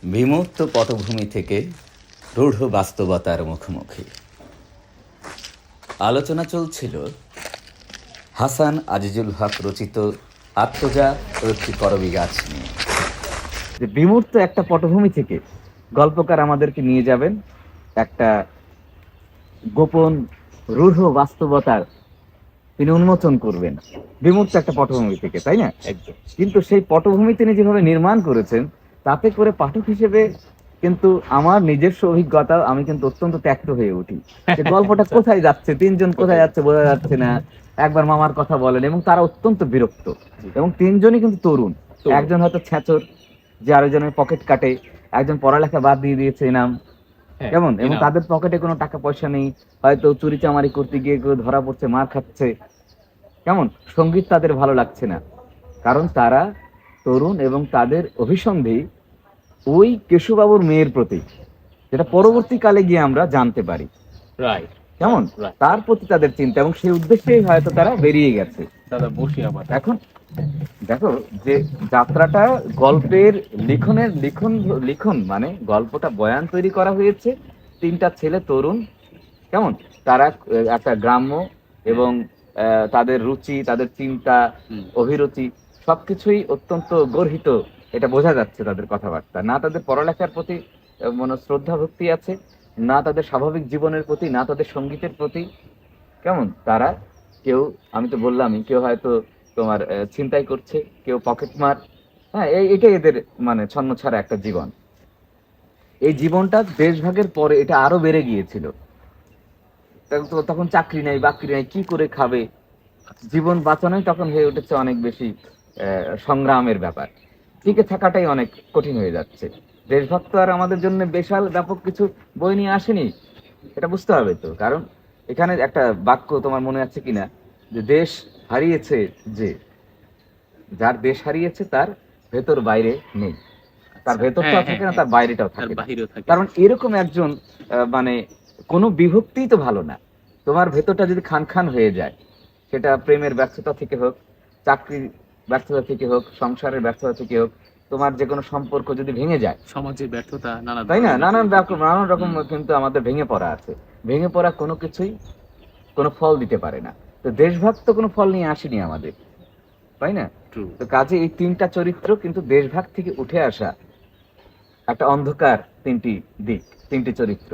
বিমূর্ত পটভূমি থেকে রূঢ় বাস্তবতার মুখোমুখি। আলোচনা চলছিল হাসান আজিজুল হক রচিত আত্মজা ও একটি করবী গাছ নিয়ে। যে বিমূর্ত একটা পটভূমি থেকে গল্পকার আমাদেরকে নিয়ে যাবেন একটা গোপন রূঢ় বাস্তবতার তিনি উন্মোচন করবেন বিমূর্ত একটা পটভূমি থেকে, তাই না? একদম। কিন্তু সেই পটভূমি তিনি যেভাবে নির্মাণ করেছেন তাতে করে পাঠক হিসেবে কিন্তু আমার নিজস্ব অভিজ্ঞতা, আমি কিন্তু অত্যন্ত ত্যক্ত হয়ে উঠি যে গল্পটা কোথায় যাচ্ছে, তিনজন কোথায় যাচ্ছে বোঝা যাচ্ছে না। একবার মামার কথা বলেন এবং তারা অত্যন্ত বিরক্ত, এবং তিনজনই কিন্তু তরুণ। একজন হয়তো ছেচর, যে আরেকজনের পকেট কাটে, একজন পড়ালেখা বাদ দিয়ে দিয়েছে ইনাম, কেমন, এবং তাদের পকেটে কোনো টাকা পয়সা নেই, হয়তো চুরি চামারি করতে গিয়ে কেউ ধরা পড়ছে, মার খাচ্ছে। কেমন সঙ্গীত তাদের ভালো লাগছে না, কারণ তারা তরুণ এবং তাদের অভিসন্ধি ওই কেশুবাবুর মেয়ের প্রতি, যেটা পরবর্তীকালে গিয়ে আমরা জানতে পারি। রাইট। কেমন তার প্রতি তাদের চিন্তা, এবং সেই উদ্দেশ্যেই হয়তো তারা বেরিয়ে গেছে। দাদা বসি আবার এখন দেখো যে যাত্রাটা গল্পের লিখন মানে গল্পটা বয়ান তৈরি করা হয়েছে তিনটা ছেলে তরুণ, কেমন তারা একটা গ্রাম্য এবং তাদের রুচি, তাদের চিন্তা, অভিরুচি সবকিছুই অত্যন্ত গর্হিত, এটা বোঝা যাচ্ছে তাদের কথাবার্তা। না তাদের পড়ালেখার প্রতি মনে শ্রদ্ধা ভক্তি আছে, না তাদের স্বাভাবিক জীবনের প্রতি, না তাদের সঙ্গীতের প্রতি। কেমন তারা কেউ, আমি তো বললামই, কেউ হয়তো তোমার ছিনতাই করছে, কেউ পকেট মার। হ্যাঁ, এটাই এদের মানে ছন্ন ছাড়া একটা জীবন। এই জীবনটা দেশভাগের পরে এটা আরো বেড়ে গিয়েছিল। তখন চাকরি নাই বাকরি নাই, কি করে খাবে, জীবন বাঁচানোই তখন হয়ে উঠেছে অনেক বেশি সংগ্রামের ব্যাপার। টিকে থাকাটাই অনেক কঠিন হয়ে যাচ্ছে। দেশভক্ত আর আমাদের জন্য বিশাল ব্যাপক কিছু বই নিয়ে আসেনি, এটা বুঝতে হবে তো। কারণ এখানে একটা বাক্য তোমার মনে আছে কিনা, যে দেশ হারিয়েছে, যে যার দেশ হারিয়েছে তার ভেতর বাইরে নেই, তার ভেতরটাও থাকে না, তার বাইরেটাও থাকে না। কারণ এরকম একজন মানে কোনো বিভক্তিই তো ভালো না। তোমার ভেতরটা যদি খান খান হয়ে যায়, সেটা প্রেমের ব্যর্থতা থেকে হোক, চাকরির ব্যর্থতা থেকে হোক, সংসারের ব্যর্থতা থেকে হোক, তোমার যে কোনো সম্পর্ক যদি ভেঙে যায়, সমাজের ব্যর্থতা, তাই না, নানান রকম কিন্তু আমাদের ভেঙে পড়া আছে। ভেঙে পড়া কোনো কিছুই কোনো ফল দিতে পারে না। তো দেশভাগ তো কোনো ফল নিয়ে আসেনি আমাদের, তাই না? তো কাজে এই তিনটা চরিত্র কিন্তু দেশভাগ থেকে উঠে আসা একটা অন্ধকার তিনটি দিক, তিনটি চরিত্র,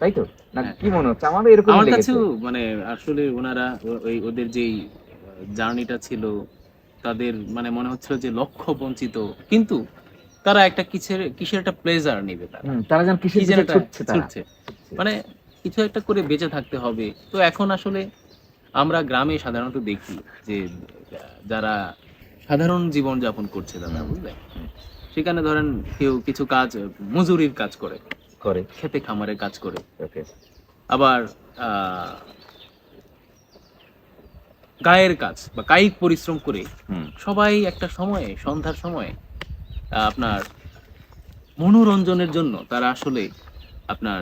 তাই তো না? কি মনে হচ্ছে আমাদের এরকম আমার লেগেছে? কাছেও মানে আসলে ওনারা ওই ওদের যেই জার্নিটা ছিল, তাদের মানে মনে হচ্ছিল যে লক্ষ্য বঞ্চিত, কিন্তু তারা একটা কিসের একটা প্লেজার নেবে, তারা যেন কিসের পিছে ছুটছে, মানে কিছু একটা করে বেঁচে থাকতে হবে। তো এখন আসলে আমরা গ্রামে সাধারণত দেখি যে যারা সাধারণ জীবন যাপন করছে দাদা, বুঝলেন, সেখানে ধরেন কেউ কিছু কাজ, মজুরির কাজ করে, খেতে খামারের কাজ করে, আবার গায়ের কাজ বা কায়িক পরিশ্রম করে সবাই একটা সময়ে, সন্ধ্যার সময়ে আপনার মনোরঞ্জনের জন্য তারা আসলে আপনার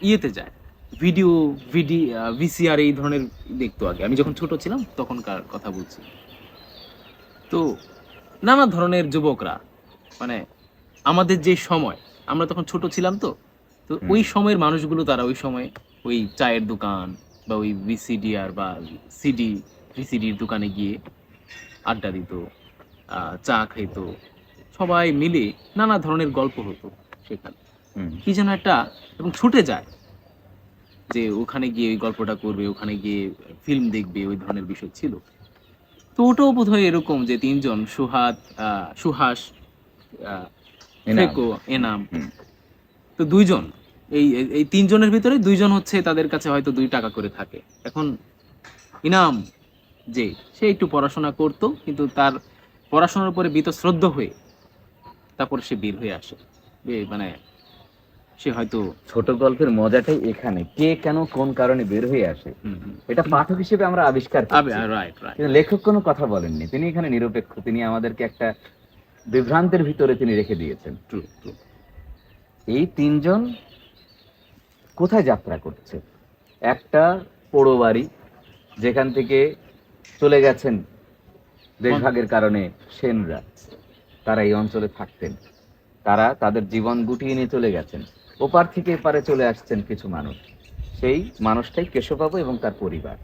ইয়েতে যায়, ভিসিআর এই ধরনের দেখতো। আগে আমি যখন ছোট ছিলাম তখনকার কথা বলছি। তো নানা ধরনের যুবকরা, মানে আমাদের যে সময়, আমরা তখন ছোট ছিলাম, তো তো ওই সময়ের মানুষগুলো তারা ওই সময় ওই চায়ের দোকান বা ওই ভিসিডিআর বা সিডি ভিসিডির দোকানে গিয়ে আড্ডা দিত, চা খাইত, সবাই মিলে নানা ধরনের গল্প হতো সেখানে, কি যেন একটা, এবং ছুটে যায় যে ওখানে গিয়ে ওই গল্পটা করবে, ওখানে গিয়ে ফিল্ম দেখবে, ওই ধরনের বিষয় ছিল। তো ওটাও বোধ হয় এরকম যে তিনজন, সুহাস, এনাম, তো দুইজন, এই এই তিনজনের ভিতরে দুইজন হচ্ছে তাদের কাছে হয়তো 2 টাকা করে থাকে। এখন ইনাম যে, সে একটু পড়াশোনা করতো, কিন্তু তার পড়াশোনার উপরে বীতশ্রদ্ধ হয়ে তারপর সে বের হয়ে আসে। মানে সে হয়তো, ছোট গল্পের মজাটাই এখানে, কে কেন কোন কারণে বের হয়ে আসে এটা পাঠক হিসেবে আমরা আবিষ্কার করছি। কিন্তু লেখক কোনো কথা বলেননি, তিনি এখানে নিরপেক্ষ, তিনি আমাদেরকে একটা বিভ্রান্তের ভিতরে তিনি রেখে দিয়েছেন। এই তিনজন কোথায় যাত্রা করছে? একটা পোড়ো বাড়ি, যেখান থেকে চলে গেছেন দেশভাগের কারণে সেনরা, তারা এই অঞ্চলে থাকতেন, তারা তাদের জীবন গুটিয়ে নিয়ে চলে গেছেন। ওপার থেকে এপারে চলে আসছেন কিছু মানুষ। সেই মানুষটাই কেশববাবু এবং তার পরিবার।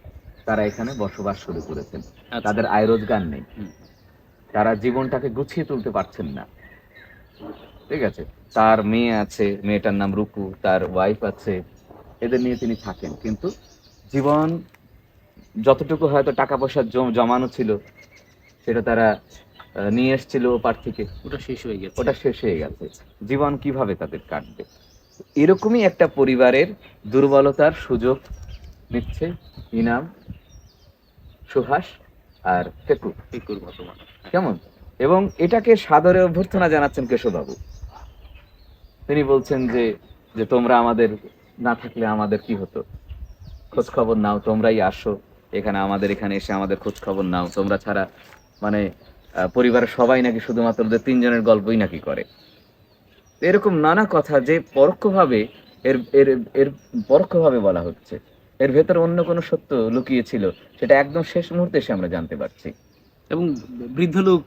তারা এখানে বসবাস শুরু করেছেন। আচ্ছা। তাদের আয় রোজগার নেই, হুম। তারা জীবনটাকে গুছিয়ে তুলতে পারছেন না। ঠিক আছে, তার মেয়ে আছে, মেয়েটার নাম রুকু, তার ওয়াইফ আছে, এদের নিয়ে তিনি থাকেন। কিন্তু জীবন যতটুকু হয়তো টাকা পয়সা জমানো ছিল সেটা তারা নিয়ে এসেছিল ওপার থেকে, ওটা শেষ হয়ে গেছে। ওটা শেষ হয়ে গেছে। জীবন কিভাবে তাদের কাটবে? এরকমই একটা পরিবারের দুর্বলতার সুযোগ নিচ্ছে ইনাম, সুহাস আর ফেকু। ফেকুর বর্তমানে। কেমন? এবং এটাকে সাদরে অভ্যর্থনা জানাচ্ছেন কেশববাবু। তিনি বলছেন যে যে তোমরা আমাদের না থাকলে আমাদের কি হতো, খোঁজ খবর নাও, তোমরাই আসো এখানে, আমাদের এখানে এসে আমাদের খোঁজ খবর নাও, তোমরা ছাড়া মানে পরিবারের সবাই নাকি শুধুমাত্র ওদের তিনজনের গল্পই নাকি করে। এরকম নানা কথা যে পরোক্ষভাবে এর এর এর পরোক্ষভাবে বলা হচ্ছে, এর ভেতরে অন্য কোনো সত্য লুকিয়ে ছিল, সেটা একদম শেষ মুহূর্তে এসে আমরা জানতে পারছি। এবং বৃদ্ধ লোক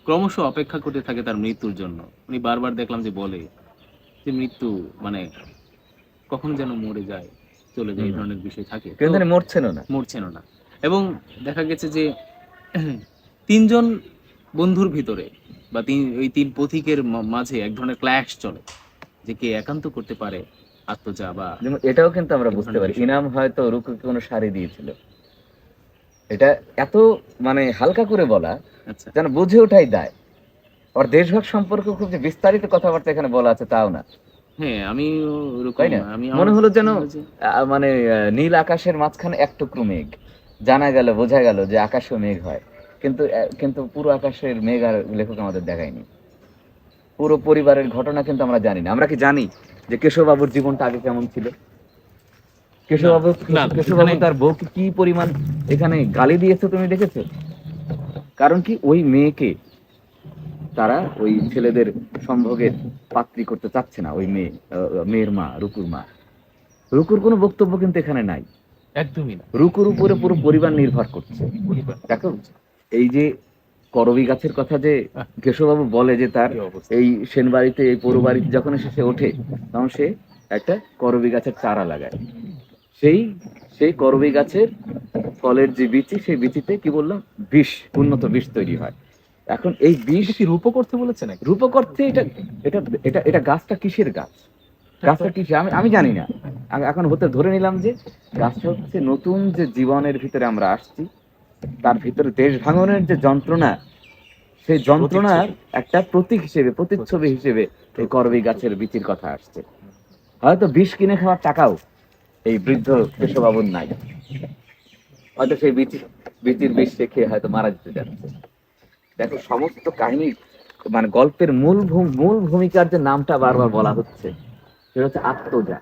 ক্রমশ অপেক্ষা করতে থাকে তার মৃত্যুর জন্য। উনি বারবার দেখলাম যে বলে যে মৃত্যু মানে কখন যেন মরে যায়, চলে যায়, এই ধরনের বিষয় থাকে। তো কিন্তু তিনি মরছেনও না। মরছেনও না। এবং দেখা গেছে যে তিনজন বন্ধুর ভিতরে বা ওই তিন পথিকের মাঝে এক ধরনের ক্ল্যাশ চলে, যে কে একান্ত করতে পারে আত্মজা বা যেমন এটাও কিন্তু আমরা এই বুঝতে ধরনের পারি, বিষয়। ইনাম হয়তো রুকুকে কোনো শাড়ি দিয়েছিল। এটা এত মানে হালকা করে বলা, আচ্ছা। যেন বুঝে ওঠাই দায়। আবার দেশভাগ সম্পর্কে খুব যে বিস্তারিত কথাবার্তা এখানে বলা আছে তাও না, হ্যাঁ, আমি তাই ওরকম না? আমি মনে আমার হলো যেন মনে হলো যে মানে নীল আকাশের মাঝখানে এক টুকরো মেঘ। জানা গেল, বোঝা গেল যে আকাশেও মেঘ হয়, কিন্তু কিন্তু পুরো আকাশের মেঘ আর লেখক আমাদের দেখায়নি। পুরো পরিবারের ঘটনা কিন্তু আমরা জানি না। আমরা কি জানি যে কেশববাবুর জীবনটা আগে কেমন ছিল? না, কেশববাবু না, কেশববাবু এখানে তার বউকে কি পরিমাণ এখানে গালি দিয়েছে তুমি দেখেছো? কারণ কি, ওই মেয়েকে তারা ওই ছেলেদের সম্ভোগের পাত্রী করতে চাচ্ছে না। ওই মেয়ের মা, রুকুর মা, রুকুর কোনো বক্তব্য কিন্তু এখানে নাই। একদমই না। রুকুর উপরে পুরো পরিবার নির্ভর করছে। পরিবার দেখো, এই যে করবী গাছের কথা যে আহ, কেশববাবু বলে যে তার কি অবস্থা। এই সেনবাড়িতে, এই পৌর বাড়িতে যখন এসে সে ওঠে, তখন সে একটা করবী গাছের চারা লাগায়। সেই সেই করবী গাছের ফলের যে বিচি, সেই বিচিতে কি বললাম, বিষ, উন্নত বিষ তৈরি হয়। এখন এই বিষ এটা কি রূপ করতে বলেছে নাকি? রূপক অর্থে এটা এটা এটা এটা গাছটা কিসের গাছ, গাছটা কিসের আমি আমি জানি না। আমি এখন হতে ধরে নিলাম যে গাছটা হচ্ছে নতুন যে জীবনের ভিতরে আমরা আসছি, তার ভিতরে দেশ ভাঙনের যে যন্ত্রণা, সেই যন্ত্রণার একটা প্রতীক হিসেবে, প্রতিচ্ছবি হিসেবে এই করবী গাছের বীচির কথা আসছে। হয়তো বিষ কিনে খাওয়ার টাকাও এই বৃদ্ধ কেশববাবুর নাই, হয়তো সেই বীচির বিষ সে খেয়ে হয়তো মারা যেতে যাচ্ছে। দেখো, সমস্ত কাহিনী মানে গল্পের মূল ভূমিকার যে নামটা বারবার বলা হচ্ছে, সেটা হচ্ছে আত্মজা।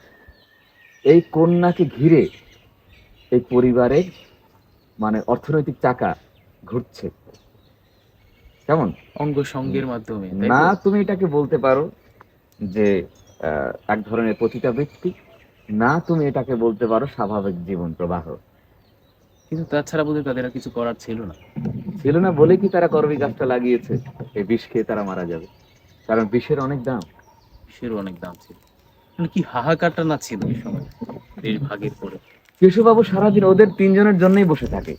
এই কন্যাকে ঘিরে এই পরিবারের মানে অর্থনৈতিক চাকা ঘুরছে। কেমন? অঙ্গ সঙ্গের মাধ্যমে, তাই না, তো? তুমি এটাকে বলতে পারো যে এক ধরনের পতিতাবৃত্তি, না তুমি এটাকে বলতে পারো স্বাভাবিক জীবন প্রবাহ। কিন্তু তাছাড়া বোধহয় তাদের আর কিছু করার ছিল না। ছিল না বলে কি তারা করবী গাছটা লাগিয়েছে? এই বিষ খেয়ে তারা মারা যাবে, কারণ বিষের অনেক দাম। সেরও অনেক দাম ছিল। মানে কি হাহাকারটা না ছিল এই সময়, দেশ ভাগের পরে। কেশববাবু সারাদিন ওদের তিনজনের জন্যই বসে থাকে।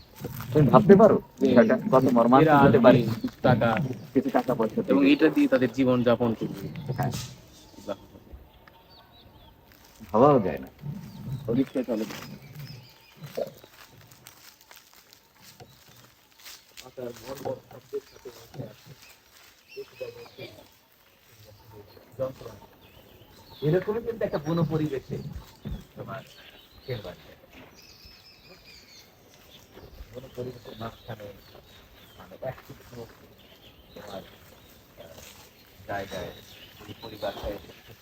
তুমি ভাবতে পারো যে বিষয়টা কত এরা মর্মান্তিক হতে আসবে পারে। কিছু টাকা, কিছু টাকা পয়সা এবং থেকে। এটা দিয়ে তাদের জীবন যাপন করবে। হ্যাঁ, ভাবাও যায় না। অনেকটা চলে। এরকমই কিন্তু একটা বন পরিবেশে তোমার খেলবাড়িতে, বন পরিবেশের মাঝখানে মানে একটু তোমার জায়গায় এই পরিবারটা এসেছে।